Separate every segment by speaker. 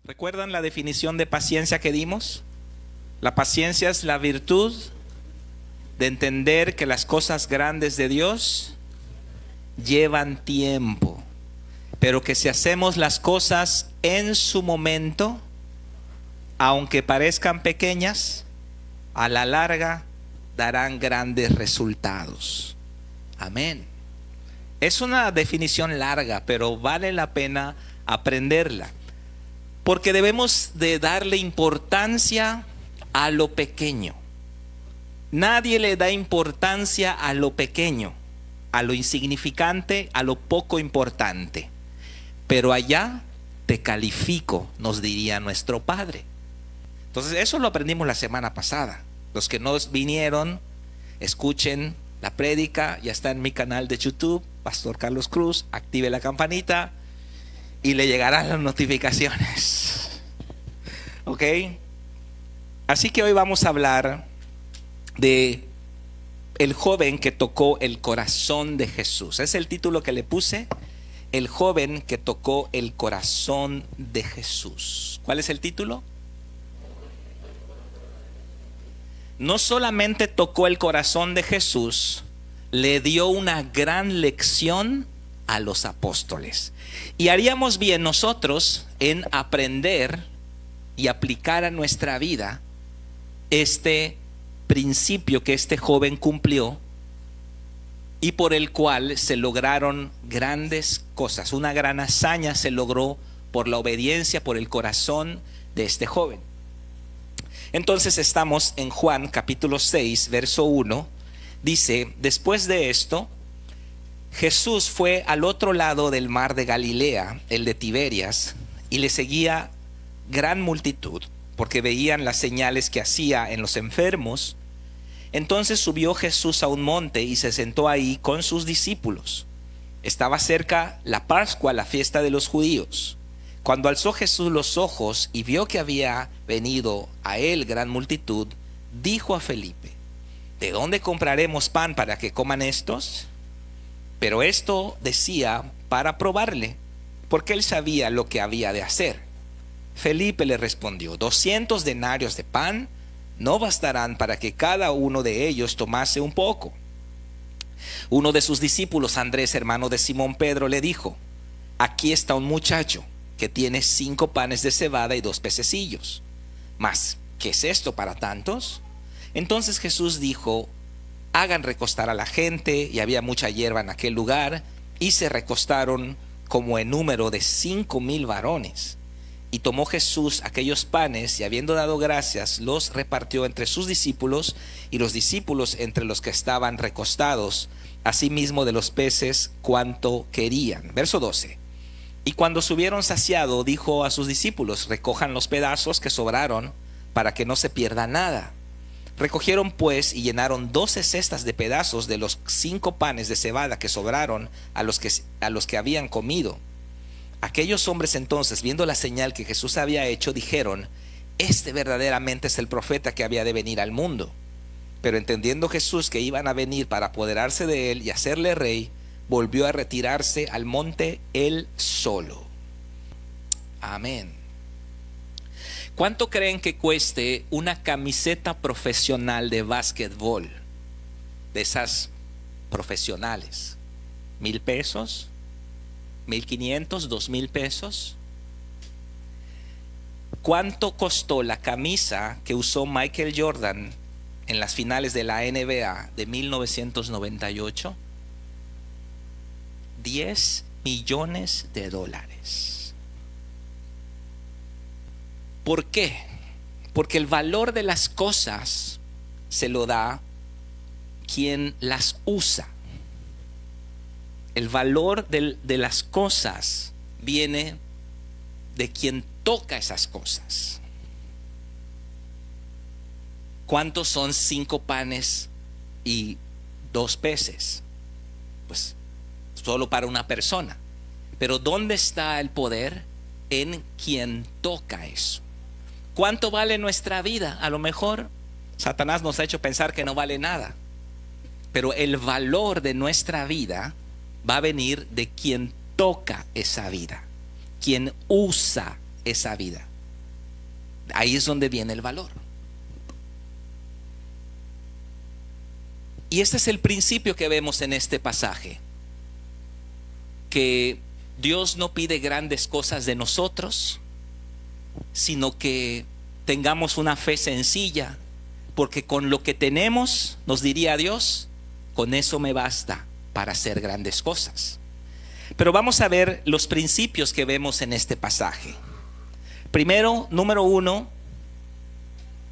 Speaker 1: ¿Recuerdan la definición de paciencia que dimos? La paciencia es la virtud de entender que las cosas grandes de Dios llevan tiempo, pero que si hacemos las cosas en su momento, aunque parezcan pequeñas, a la larga darán grandes resultados. Amén. Es una definición larga, pero vale la pena aprenderla, porque debemos de darle importancia a lo pequeño. Nadie le da importancia a lo pequeño, a lo insignificante, a lo poco importante. Pero allá te califico, nos diría nuestro Padre. Entonces eso lo aprendimos la semana pasada. Los que no vinieron, escuchen la prédica, ya está en mi canal de YouTube, Pastor Carlos Cruz, active la campanita y le llegarán las notificaciones. ¿Ok? Así que hoy vamos a hablar de el joven que tocó el corazón de Jesús. Es el título que le puse, el joven que tocó el corazón de Jesús. ¿Cuál es el título? No solamente tocó el corazón de Jesús, le dio una gran lección a los apóstoles. Y haríamos bien nosotros en aprender y aplicar a nuestra vida este principio que este joven cumplió y por el cual se lograron grandes cosas. Una gran hazaña se logró por la obediencia, por el corazón de este joven. Entonces estamos en Juan capítulo 6, verso 1. Dice: después de esto, Jesús fue al otro lado del mar de Galilea, el de Tiberias, y le seguía gran multitud, porque veían las señales que hacía en los enfermos. Entonces subió Jesús a un monte y se sentó ahí con sus discípulos. Estaba cerca la Pascua, la fiesta de los judíos. Cuando alzó Jesús los ojos y vio que había venido a él gran multitud, dijo a Felipe: ¿de dónde compraremos pan para que coman estos? Pero esto decía para probarle, porque él sabía lo que había de hacer. Felipe le respondió: 200 denarios de pan no bastarán para que cada uno de ellos tomase un poco. Uno de sus discípulos, Andrés, hermano de Simón Pedro, le dijo: aquí está un muchacho que tiene 5 panes de cebada y 2 pececillos. Mas, ¿qué es esto para tantos? Entonces Jesús dijo: hagan recostar a la gente. Y había mucha hierba en aquel lugar, y se recostaron como en número de 5,000 varones. Y tomó Jesús aquellos panes, y habiendo dado gracias, los repartió entre sus discípulos, y los discípulos entre los que estaban recostados, asimismo de los peces cuanto querían. Verso 12. Y cuando se hubieron saciado, dijo a sus discípulos: recojan los pedazos que sobraron, para que no se pierda nada. Recogieron pues y llenaron 12 cestas de pedazos de los 5 panes de cebada que sobraron a los que habían comido. Aquellos hombres entonces, viendo la señal que Jesús había hecho, dijeron: este verdaderamente es el profeta que había de venir al mundo. Pero entendiendo Jesús que iban a venir para apoderarse de él y hacerle rey, volvió a retirarse al monte él solo. Amén. ¿Cuánto creen que cueste una camiseta profesional de básquetbol? De esas profesionales. ¿1,000 pesos? ¿1,500? ¿2,000 pesos? ¿Cuánto costó la camisa que usó Michael Jordan en las finales de la NBA de 1998? $10 millones. ¿Por qué? Porque el valor de las cosas se lo da quien las usa. El valor de las cosas viene de quien toca esas cosas. ¿Cuántos son 5 panes y 2 peces? Pues solo para una persona. Pero ¿dónde está el poder? En quien toca eso. ¿Cuánto vale nuestra vida? A lo mejor Satanás nos ha hecho pensar que no vale nada, pero el valor de nuestra vida va a venir de quien toca esa vida, quien usa esa vida. Ahí es donde viene el valor. Y este es el principio que vemos en este pasaje, que Dios no pide grandes cosas de nosotros, sino que tengamos una fe sencilla, porque con lo que tenemos, nos diría Dios, con eso me basta para hacer grandes cosas. Pero vamos a ver los principios que vemos en este pasaje. Primero, número 1,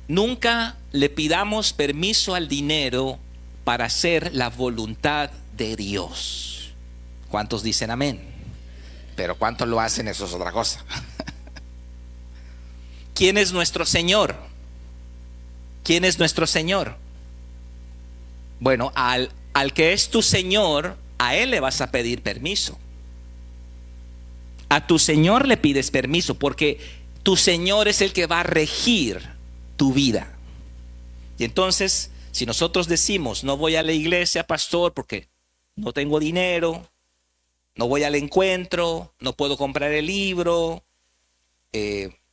Speaker 1: nunca le pidamos permiso al dinero para hacer la voluntad de Dios. ¿Cuántos dicen amén? Pero ¿cuántos lo hacen? Eso es otra cosa. ¿Quién es nuestro Señor? ¿Quién es nuestro Señor? Bueno, al que es tu Señor, a Él le vas a pedir permiso. A tu Señor le pides permiso, porque tu Señor es el que va a regir tu vida. Y entonces, si nosotros decimos, no voy a la iglesia, pastor, porque no tengo dinero, no voy al encuentro, no puedo comprar el libro,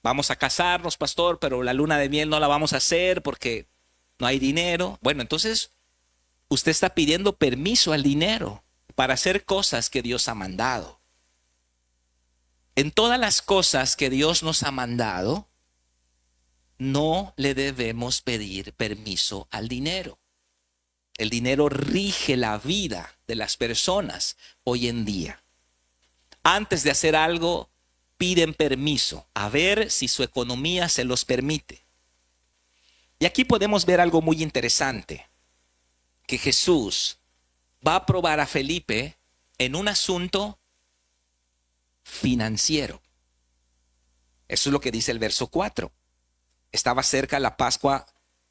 Speaker 1: vamos a casarnos, pastor, pero la luna de miel no la vamos a hacer porque no hay dinero. Bueno, entonces usted está pidiendo permiso al dinero para hacer cosas que Dios ha mandado. En todas las cosas que Dios nos ha mandado, no le debemos pedir permiso al dinero. El dinero rige la vida de las personas hoy en día. Antes de hacer algo, piden permiso, a ver si su economía se los permite. Y aquí podemos ver algo muy interesante, que Jesús va a probar a Felipe en un asunto financiero. Eso es lo que dice el verso 4. Estaba cerca la Pascua,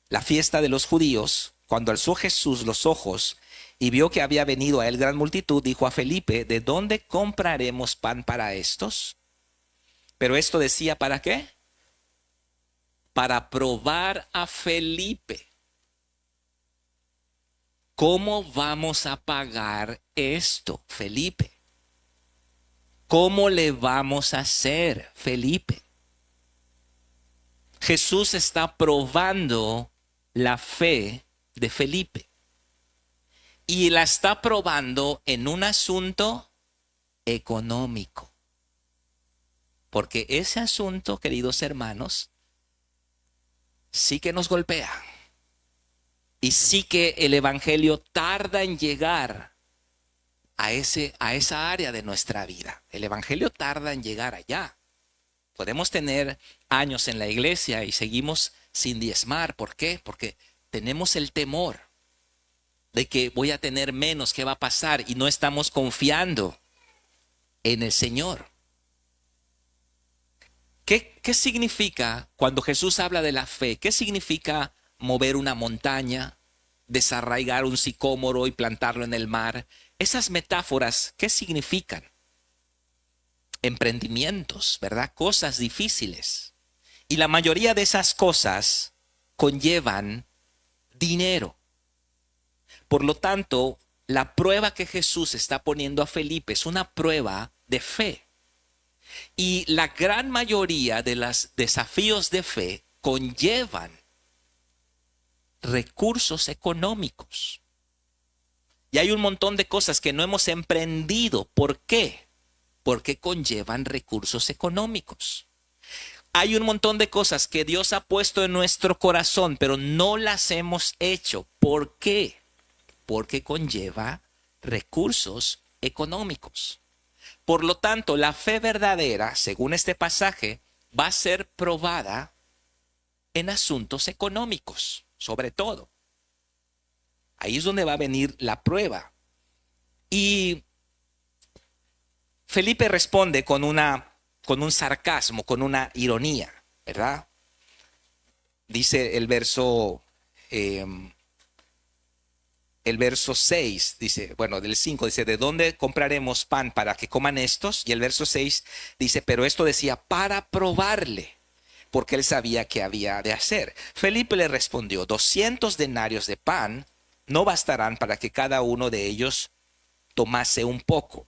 Speaker 1: la fiesta de los judíos. Cuando alzó Jesús los ojos y vio que había venido a él gran multitud, dijo a Felipe, ¿de dónde compraremos pan para estos? Pero esto decía, ¿para qué? Para probar a Felipe. ¿Cómo vamos a pagar esto, Felipe? ¿Cómo le vamos a hacer, Felipe? Jesús está probando la fe de Felipe. Y la está probando en un asunto económico. Porque ese asunto, queridos hermanos, sí que nos golpea. Y sí que el evangelio tarda en llegar a esa área de nuestra vida. El evangelio tarda en llegar allá. Podemos tener años en la iglesia y seguimos sin diezmar. ¿Por qué? Porque tenemos el temor de que voy a tener menos, ¿qué va a pasar? Y no estamos confiando en el Señor. ¿Qué significa cuando Jesús habla de la fe? ¿Qué significa mover una montaña, desarraigar un sicómoro y plantarlo en el mar? Esas metáforas, ¿qué significan? Emprendimientos, ¿verdad? Cosas difíciles. Y la mayoría de esas cosas conllevan dinero. Por lo tanto, la prueba que Jesús está poniendo a Felipe es una prueba de fe. Y la gran mayoría de los desafíos de fe conllevan recursos económicos. Y hay un montón de cosas que no hemos emprendido. ¿Por qué? Porque conllevan recursos económicos. Hay un montón de cosas que Dios ha puesto en nuestro corazón, pero no las hemos hecho. ¿Por qué? Porque conlleva recursos económicos. Por lo tanto, la fe verdadera, según este pasaje, va a ser probada en asuntos económicos, sobre todo. Ahí es donde va a venir la prueba. Y Felipe responde con un sarcasmo, con una ironía, ¿verdad? Dice el verso 6, dice, bueno, del 5, dice, ¿de dónde compraremos pan para que coman estos? Y el verso 6 dice, pero esto decía, para probarle, porque él sabía qué había de hacer. Felipe le respondió, 200 denarios de pan no bastarán para que cada uno de ellos tomase un poco.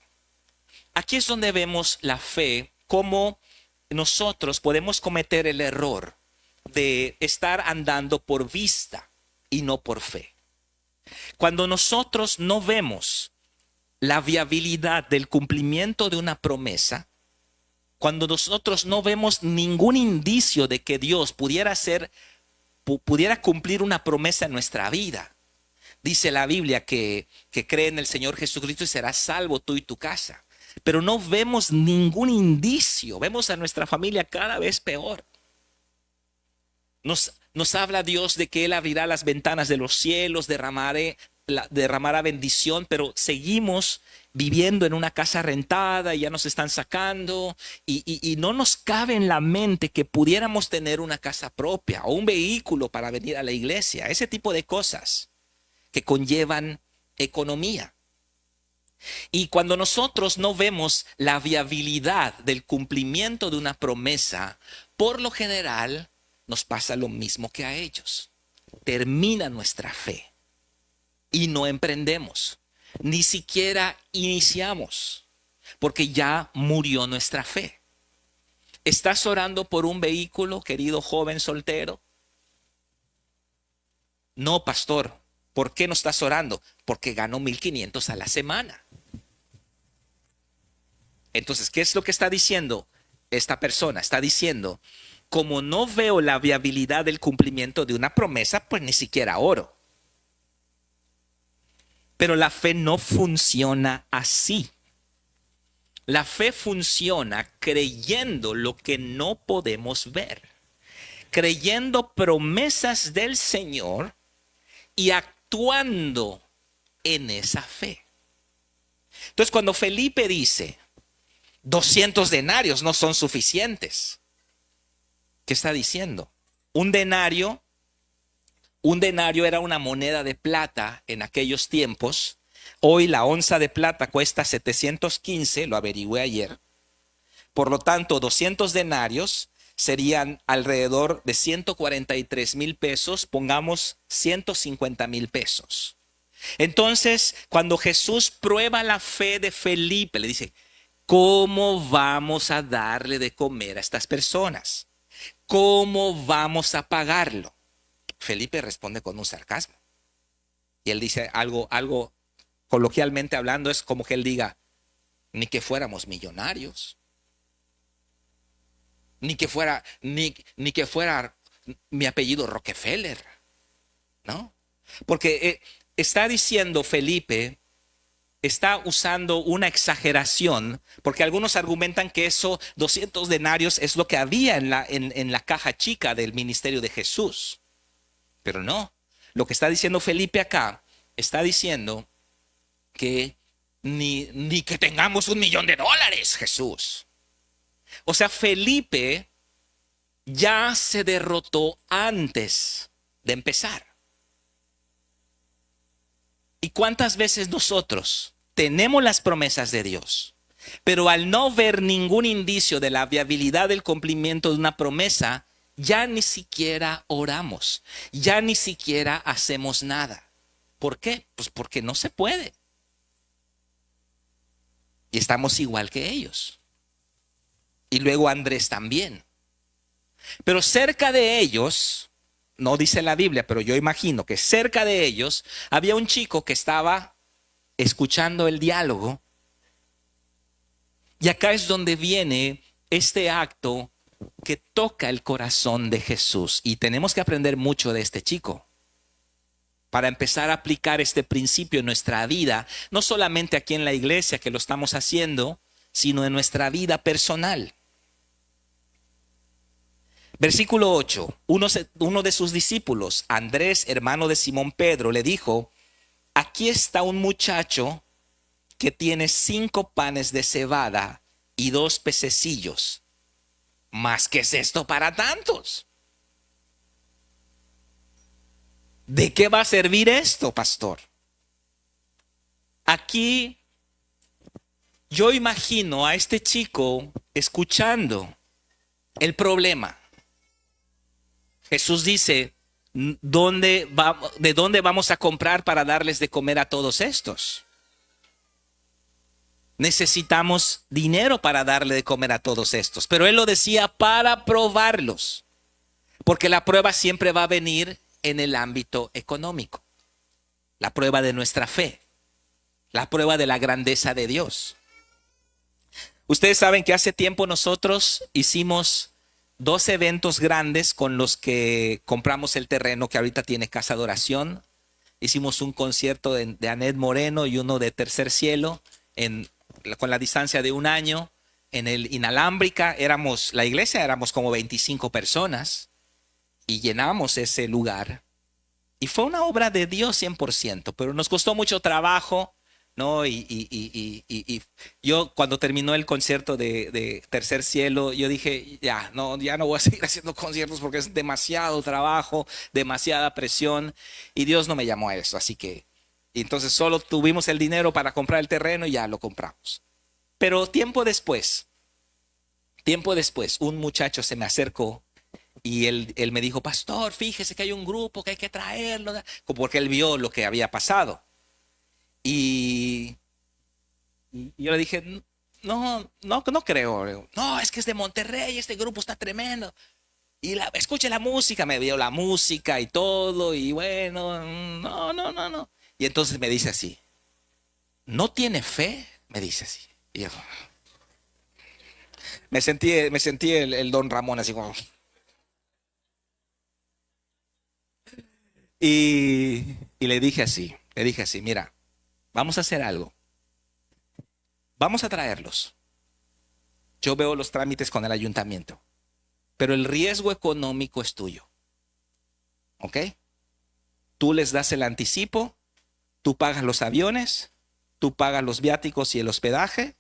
Speaker 1: Aquí es donde vemos la fe, cómo nosotros podemos cometer el error de estar andando por vista y no por fe. Cuando nosotros no vemos la viabilidad del cumplimiento de una promesa, cuando nosotros no vemos ningún indicio de que Dios pudiera cumplir una promesa en nuestra vida, dice la Biblia que cree en el Señor Jesucristo y serás salvo tú y tu casa. Pero no vemos ningún indicio. Vemos a nuestra familia cada vez peor. Nos habla Dios de que Él abrirá las ventanas de los cielos, derramará bendición, pero seguimos viviendo en una casa rentada y ya nos están sacando y no nos cabe en la mente que pudiéramos tener una casa propia o un vehículo para venir a la iglesia. Ese tipo de cosas que conllevan economía. Y cuando nosotros no vemos la viabilidad del cumplimiento de una promesa, por lo general nos pasa lo mismo que a ellos. Termina nuestra fe y no emprendemos, ni siquiera iniciamos, porque ya murió nuestra fe. ¿Estás orando por un vehículo, querido joven soltero? No, pastor. ¿Por qué no estás orando? Porque gano 1,500 a la semana. Entonces, ¿qué es lo que está diciendo esta persona? Está diciendo, como no veo la viabilidad del cumplimiento de una promesa, pues ni siquiera oro. Pero la fe no funciona así. La fe funciona creyendo lo que no podemos ver, creyendo promesas del Señor y actuando en esa fe. Entonces, cuando Felipe dice 200 denarios no son suficientes, ¿qué está diciendo? Un denario era una moneda de plata en aquellos tiempos. Hoy la onza de plata cuesta 715, lo averigüé ayer. Por lo tanto, 200 denarios serían alrededor de 143,000 pesos, pongamos 150,000 pesos. Entonces, cuando Jesús prueba la fe de Felipe, le dice, ¿cómo vamos a darle de comer a estas personas? ¿Cómo vamos a pagarlo? Felipe responde con un sarcasmo. Y él dice algo coloquialmente hablando, es como que él diga, ni que fuéramos millonarios. Ni que fuera mi apellido Rockefeller, ¿no? Porque está diciendo Felipe, está usando una exageración, porque algunos argumentan que 200 denarios es lo que había en la caja chica del ministerio de Jesús. Pero no, lo que está diciendo Felipe acá, está diciendo que ni que tengamos $1,000,000, Jesús. O sea, Felipe ya se derrotó antes de empezar. ¿Y cuántas veces nosotros tenemos las promesas de Dios, pero al no ver ningún indicio de la viabilidad del cumplimiento de una promesa, ya ni siquiera oramos, ya ni siquiera hacemos nada? ¿Por qué? Pues porque no se puede. Y estamos igual que ellos. Y luego Andrés también. Pero cerca de ellos, no dice la Biblia, pero yo imagino que cerca de ellos había un chico que estaba escuchando el diálogo. Y acá es donde viene este acto que toca el corazón de Jesús. Y tenemos que aprender mucho de este chico para empezar a aplicar este principio en nuestra vida, no solamente aquí en la iglesia que lo estamos haciendo, sino en nuestra vida personal. Versículo 8, uno de sus discípulos, Andrés, hermano de Simón Pedro, le dijo, aquí está un muchacho que tiene 5 panes de cebada y 2 pececillos. ¿Mas qué es esto para tantos? ¿De qué va a servir esto, pastor? Aquí yo imagino a este chico escuchando el problema. Jesús dice, ¿de dónde vamos a comprar para darles de comer a todos estos? Necesitamos dinero para darle de comer a todos estos. Pero él lo decía para probarlos, Porque la prueba siempre va a venir en el ámbito económico. La prueba de nuestra fe. La prueba de la grandeza de Dios. Ustedes saben que hace tiempo nosotros hicimos 2 eventos grandes con los que compramos el terreno que ahorita tiene Casa de Oración. Hicimos un concierto de Anet Moreno y uno de Tercer Cielo con la distancia de 1 año. En el Inalámbrica la iglesia éramos como 25 personas y llenamos ese lugar. Y fue una obra de Dios 100%, pero nos costó mucho trabajo, ¿no? Y yo cuando terminó el concierto de Tercer Cielo, yo dije, ya no voy a seguir haciendo conciertos porque es demasiado trabajo, demasiada presión, y Dios no me llamó a eso, así que entonces solo tuvimos el dinero para comprar el terreno y ya lo compramos. Pero tiempo después, un muchacho se me acercó y él me dijo, pastor, fíjese que hay un grupo que hay que traerlo, porque él vio lo que había pasado. Y yo le dije, no creo. No, es que es de Monterrey, este grupo está tremendo. Y escuche la música, me vio la música y todo, y bueno, no. Y entonces me dice así, ¿no tiene fe? Me dice así. Y yo me sentí el Don Ramón así como... Y le dije así, mira, vamos a hacer algo. Vamos a traerlos. Yo veo los trámites con el ayuntamiento, pero el riesgo económico es tuyo. ¿Ok? Tú les das el anticipo, tú pagas los aviones, tú pagas los viáticos y el hospedaje,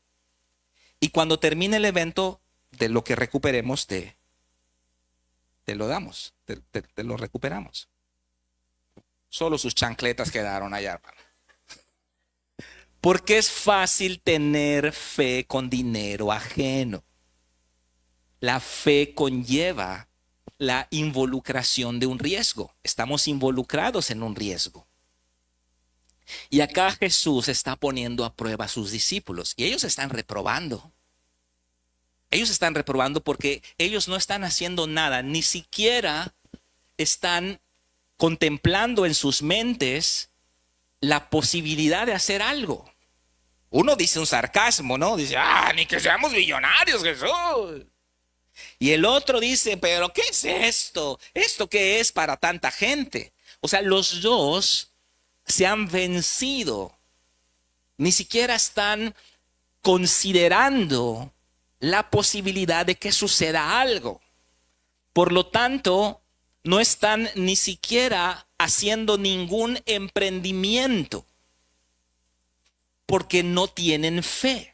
Speaker 1: y cuando termine el evento, de lo que recuperemos, te lo damos, te lo recuperamos. Solo sus chancletas quedaron allá, hermano. Porque es fácil tener fe con dinero ajeno. La fe conlleva la involucración de un riesgo. Estamos involucrados en un riesgo. Y acá Jesús está poniendo a prueba a sus discípulos y ellos están reprobando. Ellos están reprobando porque ellos no están haciendo nada, ni siquiera están contemplando en sus mentes la posibilidad de hacer algo. Uno dice un sarcasmo, ¿no? Dice, ni que seamos millonarios, Jesús. Y el otro dice, pero ¿qué es esto? ¿Esto qué es para tanta gente? O sea, los dos se han vencido. Ni siquiera están considerando la posibilidad de que suceda algo. Por lo tanto, no están ni siquiera haciendo ningún emprendimiento porque no tienen fe.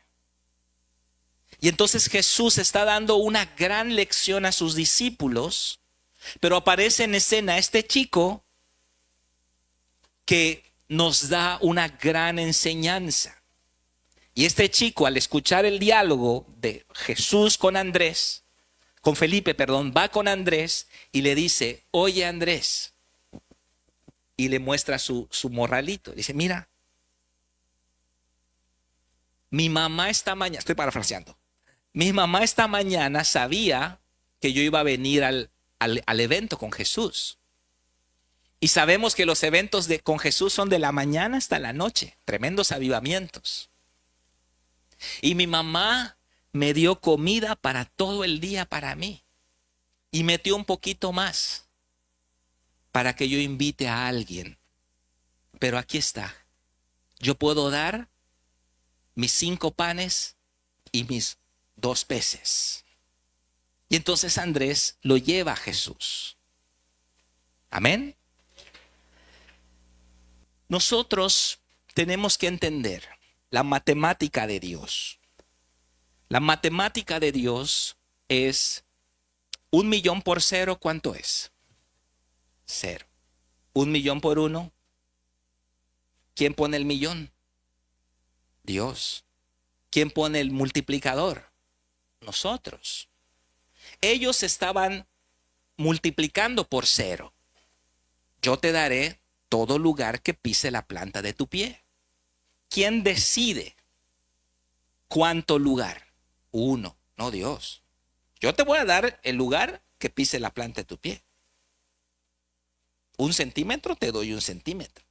Speaker 1: Y entonces Jesús está dando una gran lección a sus discípulos, pero aparece en escena este chico que nos da una gran enseñanza. Y este chico, al escuchar el diálogo de Jesús con Felipe, va con Andrés y le dice, oye Andrés, y le muestra su morralito. Dice, mira, mi mamá esta mañana, estoy parafraseando, mi mamá esta mañana sabía que yo iba a venir al evento con Jesús. Y sabemos que los eventos con Jesús son de la mañana hasta la noche, tremendos avivamientos. Y mi mamá me dio comida para todo el día para mí. Y metió un poquito más para que yo invite a alguien. Pero aquí está. Yo puedo dar mis 5 panes y mis 2 peces. Y entonces Andrés lo lleva a Jesús. Amén. Nosotros tenemos que entender la matemática de Dios. La matemática de Dios es 1,000,000 por 0, ¿cuánto es? 0. 1,000,000 por 1. ¿Quién pone el millón? Dios. ¿Quién pone el multiplicador? Nosotros. Ellos estaban multiplicando por 0. Yo te daré todo lugar que pise la planta de tu pie. ¿Quién decide cuánto lugar? 1, no Dios. Yo te voy a dar el lugar que pise la planta de tu pie. Un centímetro, te doy un centímetro.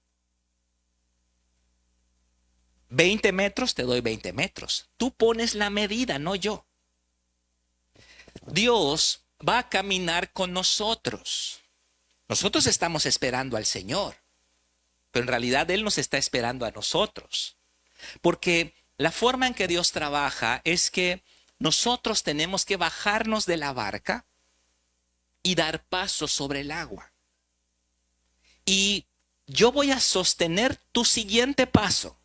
Speaker 1: 20 metros, te doy 20 metros. Tú pones la medida, no yo. Dios va a caminar con nosotros. Nosotros estamos esperando al Señor, pero en realidad Él nos está esperando a nosotros. Porque la forma en que Dios trabaja es que nosotros tenemos que bajarnos de la barca y dar pasos sobre el agua. Y yo voy a sostener tu siguiente paso.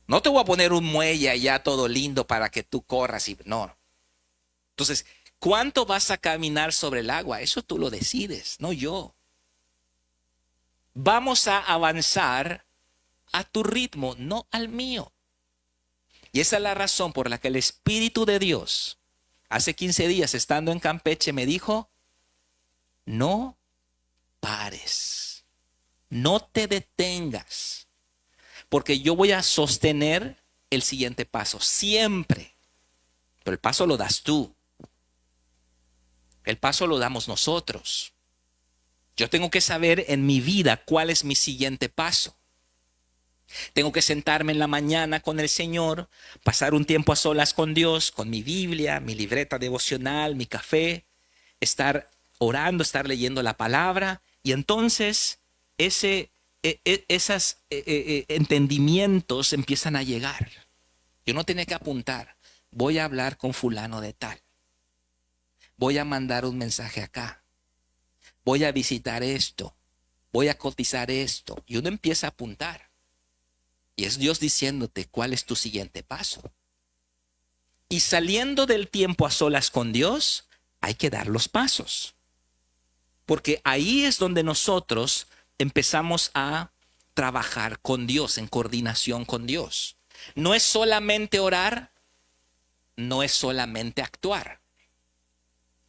Speaker 1: No te voy a poner un muelle allá todo lindo para que tú corras y no. Entonces, ¿cuánto vas a caminar sobre el agua? Eso tú lo decides, no yo. Vamos a avanzar a tu ritmo, no al mío. Y esa es la razón por la que el Espíritu de Dios, hace 15 días estando en Campeche, me dijo, no pares, no te detengas, porque yo voy a sostener el siguiente paso, siempre. Pero el paso lo das tú. El paso lo damos nosotros. Yo tengo que saber en mi vida cuál es mi siguiente paso. Tengo que sentarme en la mañana con el Señor, pasar un tiempo a solas con Dios, con mi Biblia, mi libreta devocional, mi café, estar orando, estar leyendo la palabra, y entonces esos entendimientos empiezan a llegar. Yo no tenía que apuntar, voy a hablar con fulano de tal, voy a mandar un mensaje acá, voy a visitar esto, voy a cotizar esto, y uno empieza a apuntar. Y es Dios diciéndote cuál es tu siguiente paso. Y saliendo del tiempo a solas con Dios, hay que dar los pasos. Porque ahí es donde nosotros empezamos a trabajar con Dios, en coordinación con Dios. No es solamente orar, no es solamente actuar.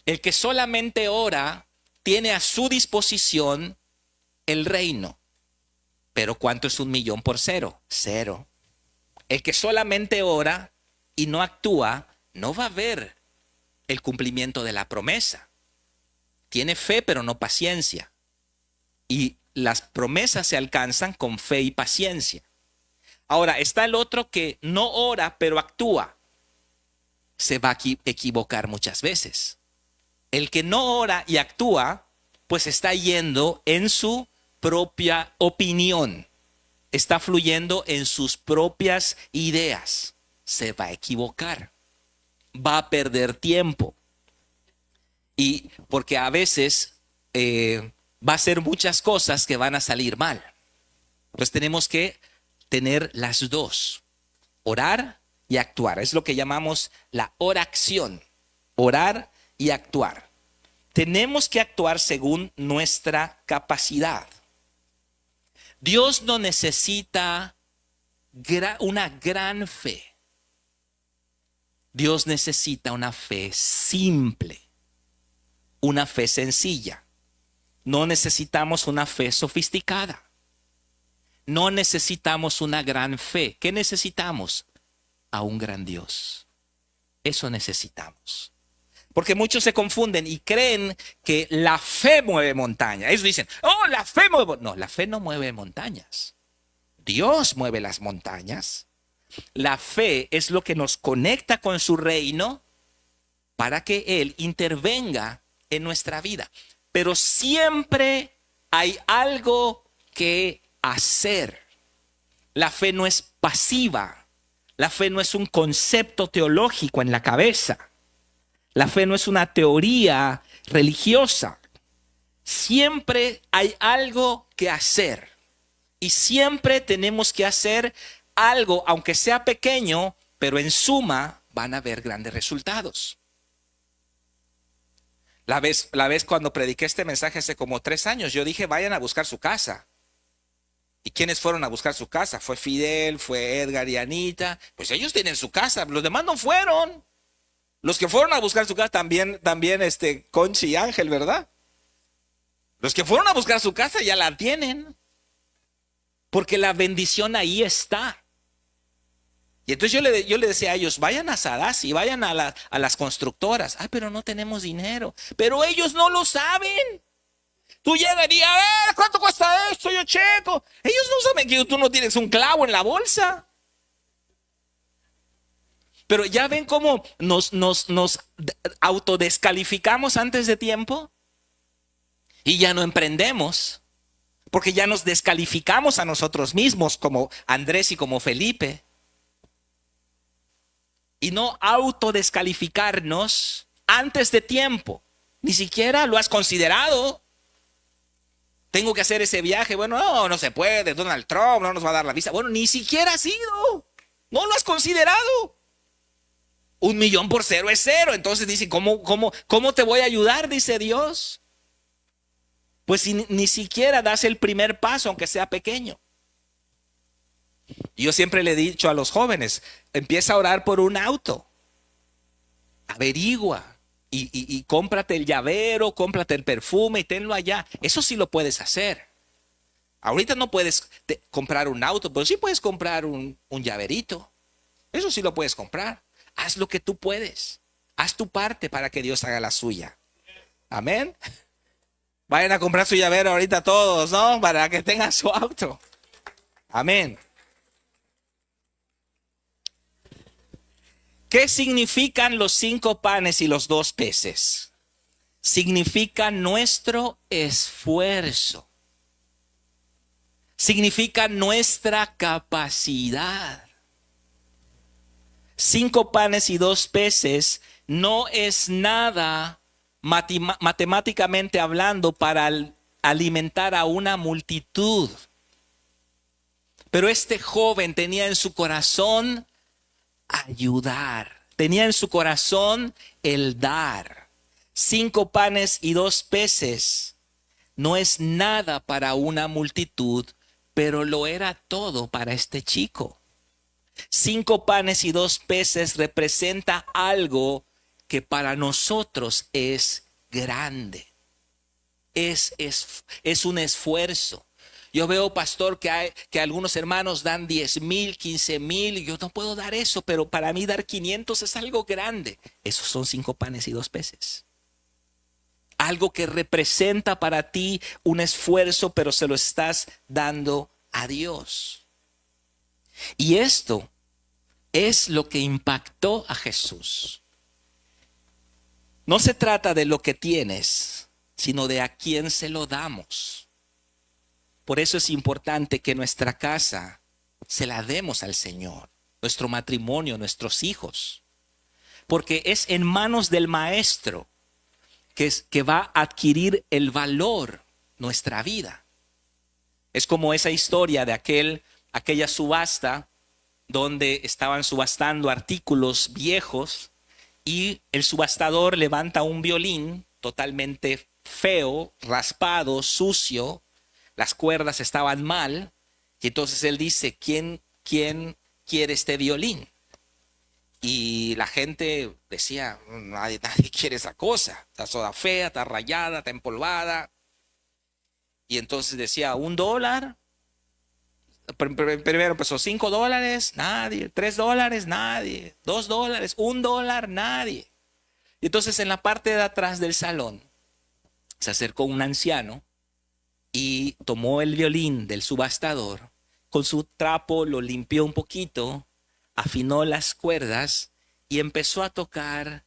Speaker 1: El que solamente ora tiene a su disposición el reino. Pero ¿cuánto es 1,000,000 por cero? Cero. El que solamente ora y no actúa, no va a ver el cumplimiento de la promesa. Tiene fe, pero no paciencia. Y las promesas se alcanzan con fe y paciencia. Ahora, está el otro que no ora, pero actúa. Se va a equivocar muchas veces. El que no ora y actúa, pues está yendo en su propia opinión, está fluyendo en sus propias ideas, se va a equivocar, va a perder tiempo, y porque a veces va a hacer muchas cosas que van a salir mal. Pues tenemos que tener las dos, orar y actuar. Es lo que llamamos la oración, orar y actuar. Tenemos que actuar según nuestra capacidad. Dios no necesita una gran fe. Dios necesita una fe simple, una fe sencilla. No necesitamos una fe sofisticada. No necesitamos una gran fe. ¿Qué necesitamos? A un gran Dios. Eso necesitamos. Porque muchos se confunden y creen que la fe mueve montañas. Ellos dicen, oh, la fe mueve. No, la fe no mueve montañas. Dios mueve las montañas. La fe es lo que nos conecta con su reino para que Él intervenga en nuestra vida. Pero siempre hay algo que hacer. La fe no es pasiva. La fe no es un concepto teológico en la cabeza. La fe no es una teoría religiosa. Siempre hay algo que hacer. Y siempre tenemos que hacer algo, aunque sea pequeño, pero en suma van a haber grandes resultados. La vez cuando prediqué este mensaje hace como 3 años, yo dije, vayan a buscar su casa. ¿Y quiénes fueron a buscar su casa? Fue Fidel, fue Edgar y Anita. Pues ellos tienen su casa, los demás no fueron. Los que fueron a buscar su casa también Conchi y Ángel, ¿verdad? Los que fueron a buscar su casa ya la tienen. Porque la bendición ahí está. Y entonces yo le decía a ellos, vayan a Sadasi, vayan a las constructoras. Ay, pero no tenemos dinero. Pero ellos no lo saben. Tú llegas y a ver, ¿cuánto cuesta esto? Yo checo. Ellos no saben que tú no tienes un clavo en la bolsa. Pero ya ven cómo nos autodescalificamos antes de tiempo y ya no emprendemos, porque ya nos descalificamos a nosotros mismos como Andrés y como Felipe. Y no autodescalificarnos antes de tiempo. Ni siquiera lo has considerado. Tengo que hacer ese viaje. Bueno, no se puede. Donald Trump no nos va a dar la visa. Bueno, ni siquiera has ido. No lo has considerado. 1,000,000 por 0 es 0. Entonces dice, ¿cómo te voy a ayudar? Dice Dios. Pues si ni siquiera das el primer paso, aunque sea pequeño. Yo siempre le he dicho a los jóvenes, empieza a orar por un auto. Averigua. Y cómprate el llavero, cómprate el perfume y tenlo allá. Eso sí lo puedes hacer. Ahorita no puedes comprar un auto, pero sí puedes comprar un llaverito. Eso sí lo puedes comprar. Haz lo que tú puedes. Haz tu parte para que Dios haga la suya. Amén. Vayan a comprar su llavero ahorita todos, ¿no? Para que tengan su auto. Amén. ¿Qué significan los 5 panes y los 2 peces? Significa nuestro esfuerzo. Significa nuestra capacidad. 5 panes y 2 peces no es nada matemáticamente hablando para alimentar a una multitud. Pero este joven tenía en su corazón ayudar. Tenía en su corazón el dar. 5 panes y 2 peces no es nada para una multitud, pero lo era todo para este chico. 5 panes y 2 peces representa algo que para nosotros es grande. Es un esfuerzo. Yo veo, pastor, que algunos hermanos dan 10,000, 15,000 y yo no puedo dar eso, pero para mí dar 500 es algo grande. Esos son 5 panes y 2 peces. Algo que representa para ti un esfuerzo, pero se lo estás dando a Dios. Y esto es lo que impactó a Jesús. No se trata de lo que tienes, sino de a quién se lo damos. Por eso es importante que nuestra casa se la demos al Señor, nuestro matrimonio, nuestros hijos. Porque es en manos del Maestro que va a adquirir el valor nuestra vida. Es como esa historia de aquella subasta donde estaban subastando artículos viejos y el subastador levanta un violín totalmente feo, raspado, sucio. Las cuerdas estaban mal y entonces él dice, ¿quién quiere este violín? Y la gente decía, nadie quiere esa cosa, está toda fea, está rayada, está empolvada. Y entonces decía, $1. Primero empezó $5, nadie. $3, nadie. $2, $1, nadie. Y entonces en la parte de atrás del salón se acercó un anciano y tomó el violín del subastador, con su trapo lo limpió un poquito, afinó las cuerdas y empezó a tocar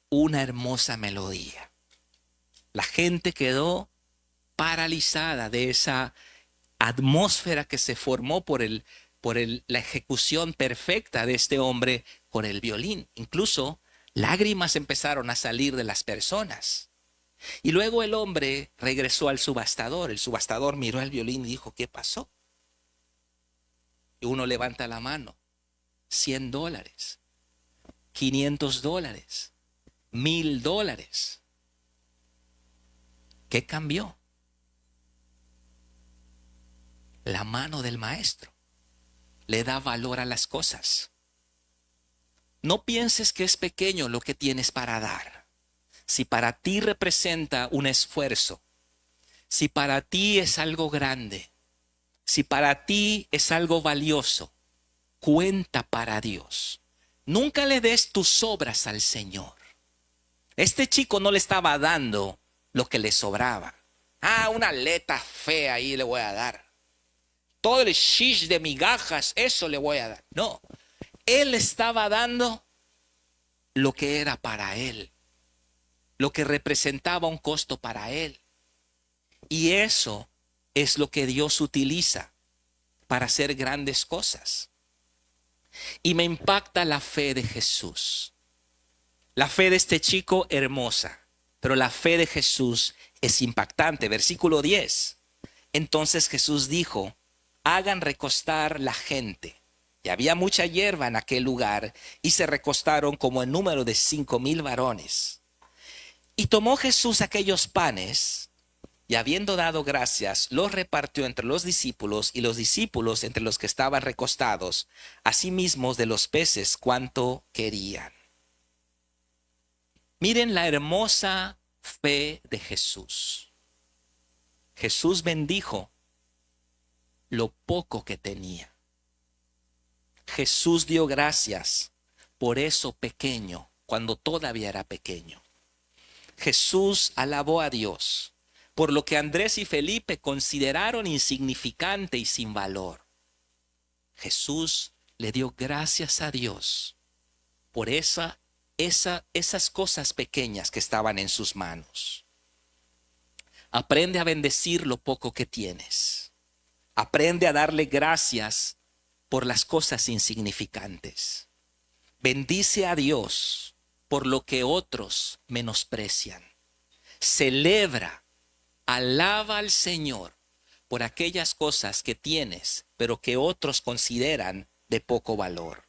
Speaker 1: una hermosa melodía. La gente quedó paralizada de esa atmósfera que se formó por la ejecución perfecta de este hombre con el violín. Incluso lágrimas empezaron a salir de las personas. Y luego el hombre regresó al subastador. El subastador miró el violín y dijo, ¿qué pasó? Y uno levanta la mano. $100, $500, $1,000. ¿Qué cambió? La mano del Maestro le da valor a las cosas. No pienses que es pequeño lo que tienes para dar. Si para ti representa un esfuerzo, si para ti es algo grande, si para ti es algo valioso, cuenta para Dios. Nunca le des tus obras al Señor. Este chico no le estaba dando lo que le sobraba. Una aleta fea ahí le voy a dar. Todo el shish de migajas, eso le voy a dar. No, él estaba dando lo que era para él, lo que representaba un costo para él. Y eso es lo que Dios utiliza para hacer grandes cosas. Y me impacta la fe de Jesús. La fe de este chico hermosa, pero la fe de Jesús es impactante. Versículo 10. Entonces Jesús dijo: hagan recostar la gente. Y había mucha hierba en aquel lugar, y se recostaron como en número de 5,000 varones. Y tomó Jesús aquellos panes, y habiendo dado gracias, los repartió entre los discípulos, y los discípulos entre los que estaban recostados, asimismo de los peces cuanto querían. Miren la hermosa fe de Jesús. Jesús bendijo lo poco que tenía. Jesús dio gracias por eso pequeño, cuando todavía era pequeño. Jesús alabó a Dios por lo que Andrés y Felipe consideraron insignificante y sin valor. Jesús le dio gracias a Dios por esas cosas pequeñas que estaban en sus manos. Aprende a bendecir lo poco que tienes. Aprende a darle gracias por las cosas insignificantes. Bendice a Dios por lo que otros menosprecian. Celebra, alaba al Señor por aquellas cosas que tienes, pero que otros consideran de poco valor.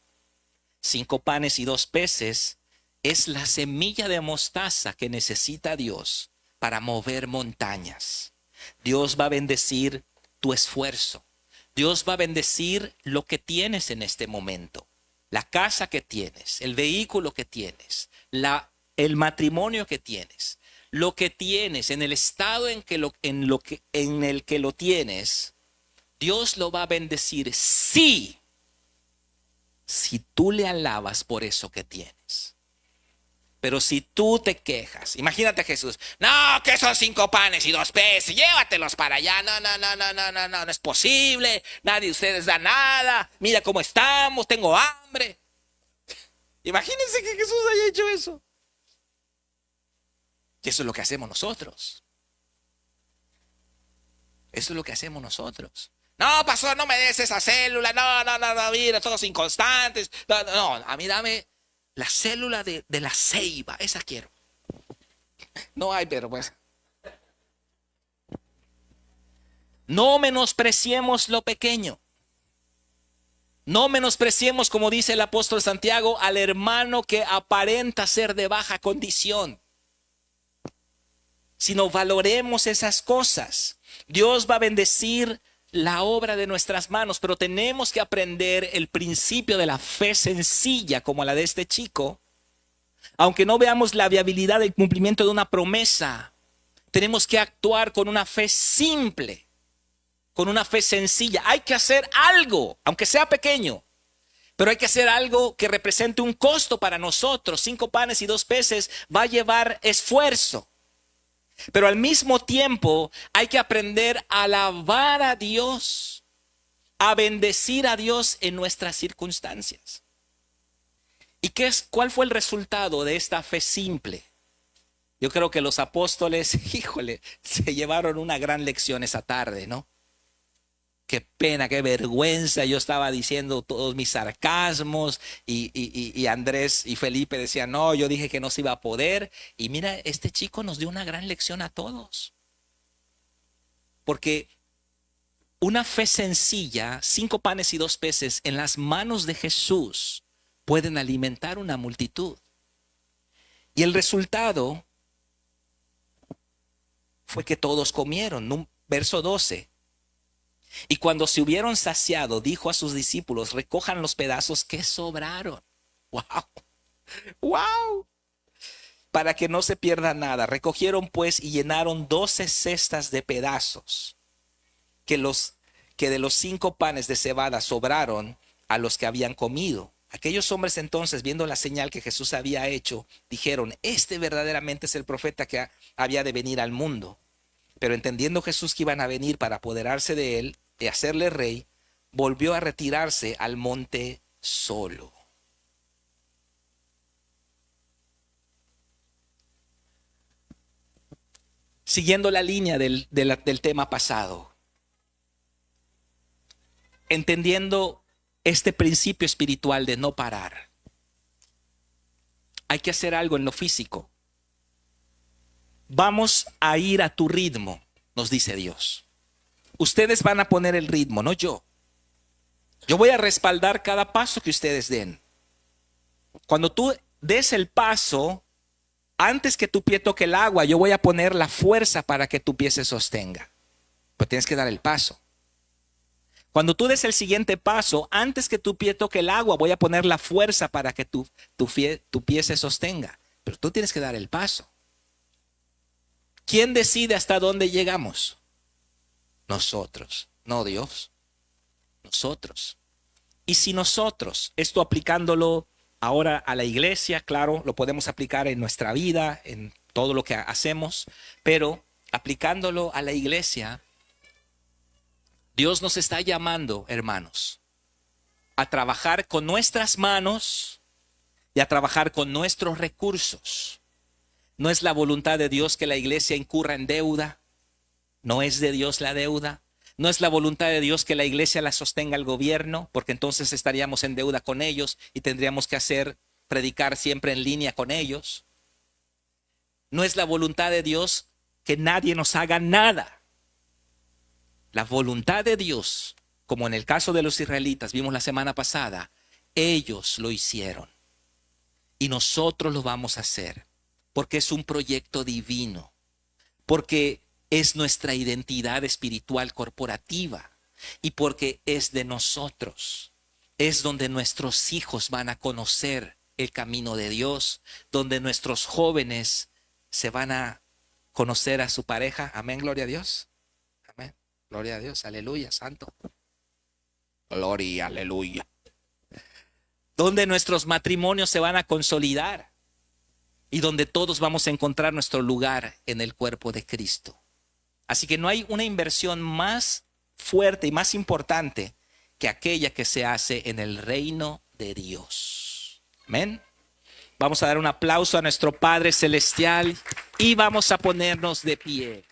Speaker 1: 5 panes y 2 peces es la semilla de mostaza que necesita Dios para mover montañas. Dios va a bendecir tu esfuerzo. Dios va a bendecir lo que tienes en este momento. La casa que tienes, el vehículo que tienes, el matrimonio que tienes, lo que tienes en el estado en el que lo tienes, Dios lo va a bendecir si tú le alabas por eso que tienes. Pero si tú te quejas, imagínate a Jesús: no, que son 5 panes y 2 peces, llévatelos para allá. No es posible, nadie de ustedes da nada, mira cómo estamos, tengo hambre. Imagínense que Jesús haya hecho eso. Y eso es lo que hacemos nosotros. Eso es lo que hacemos nosotros. No, pastor, no me des esa célula, no, mira, todos inconstantes. No, a mí dame la célula de la ceiba, esa quiero. No hay, pero pues. No menospreciemos lo pequeño. No menospreciemos, como dice el apóstol Santiago, al hermano que aparenta ser de baja condición. Sino valoremos esas cosas. Dios va a bendecir la obra de nuestras manos, pero tenemos que aprender el principio de la fe sencilla como la de este chico. Aunque no veamos la viabilidad del cumplimiento de una promesa, tenemos que actuar con una fe simple, con una fe sencilla. Hay que hacer algo, aunque sea pequeño, pero hay que hacer algo que represente un costo para nosotros. 5 panes y 2 peces va a llevar esfuerzo. Pero al mismo tiempo hay que aprender a alabar a Dios, a bendecir a Dios en nuestras circunstancias. ¿Y cuál fue el resultado de esta fe simple? Yo creo que los apóstoles, se llevaron una gran lección esa tarde, ¿no? Qué pena, qué vergüenza. Yo estaba diciendo todos mis sarcasmos y Andrés y Felipe decían: no, yo dije que no se iba a poder. Y mira, este chico nos dio una gran lección a todos. Porque una fe sencilla, 5 panes y 2 peces en las manos de Jesús pueden alimentar una multitud. Y el resultado fue que todos comieron. Verso 12. Y cuando se hubieron saciado, dijo a sus discípulos: recojan los pedazos que sobraron. ¡Wow! ¡Wow! Para que no se pierda nada. Recogieron pues y llenaron 12 cestas de pedazos que de los 5 panes de cebada sobraron a los que habían comido. Aquellos hombres entonces, viendo la señal que Jesús había hecho, dijeron: este verdaderamente es el profeta que había de venir al mundo. Pero entendiendo Jesús que iban a venir para apoderarse de él y hacerle rey, volvió a retirarse al monte solo. Siguiendo la línea del tema pasado, entendiendo este principio espiritual de no parar, hay que hacer algo en lo físico. Vamos a ir a tu ritmo, nos dice Dios. Ustedes van a poner el ritmo, no yo. Yo voy a respaldar cada paso que ustedes den. Cuando tú des el paso, antes que tu pie toque el agua, yo voy a poner la fuerza para que tu pie se sostenga. Pero tienes que dar el paso. Cuando tú des el siguiente paso, antes que tu pie toque el agua, voy a poner la fuerza para que tu pie se sostenga. Pero tú tienes que dar el paso. ¿Quién decide hasta dónde llegamos? Nosotros, no Dios. Nosotros. Y si nosotros, esto aplicándolo ahora a la iglesia, claro, lo podemos aplicar en nuestra vida, en todo lo que hacemos, pero aplicándolo a la iglesia, Dios nos está llamando, hermanos, a trabajar con nuestras manos y a trabajar con nuestros recursos. No es la voluntad de Dios que la iglesia incurra en deuda. No es de Dios la deuda. No es la voluntad de Dios que la iglesia la sostenga el gobierno, porque entonces estaríamos en deuda con ellos y tendríamos que predicar siempre en línea con ellos. No es la voluntad de Dios que nadie nos haga nada. La voluntad de Dios, como en el caso de los israelitas, vimos la semana pasada, ellos lo hicieron y nosotros lo vamos a hacer, porque es un proyecto divino, porque es nuestra identidad espiritual corporativa y porque es de nosotros. Es donde nuestros hijos van a conocer el camino de Dios, donde nuestros jóvenes se van a conocer a su pareja. Amén, gloria a Dios. Amén, gloria a Dios, aleluya, santo. Gloria, aleluya. Donde nuestros matrimonios se van a consolidar y donde todos vamos a encontrar nuestro lugar en el cuerpo de Cristo. Así que no hay una inversión más fuerte y más importante que aquella que se hace en el reino de Dios. Amén. Vamos a dar un aplauso a nuestro Padre Celestial y vamos a ponernos de pie.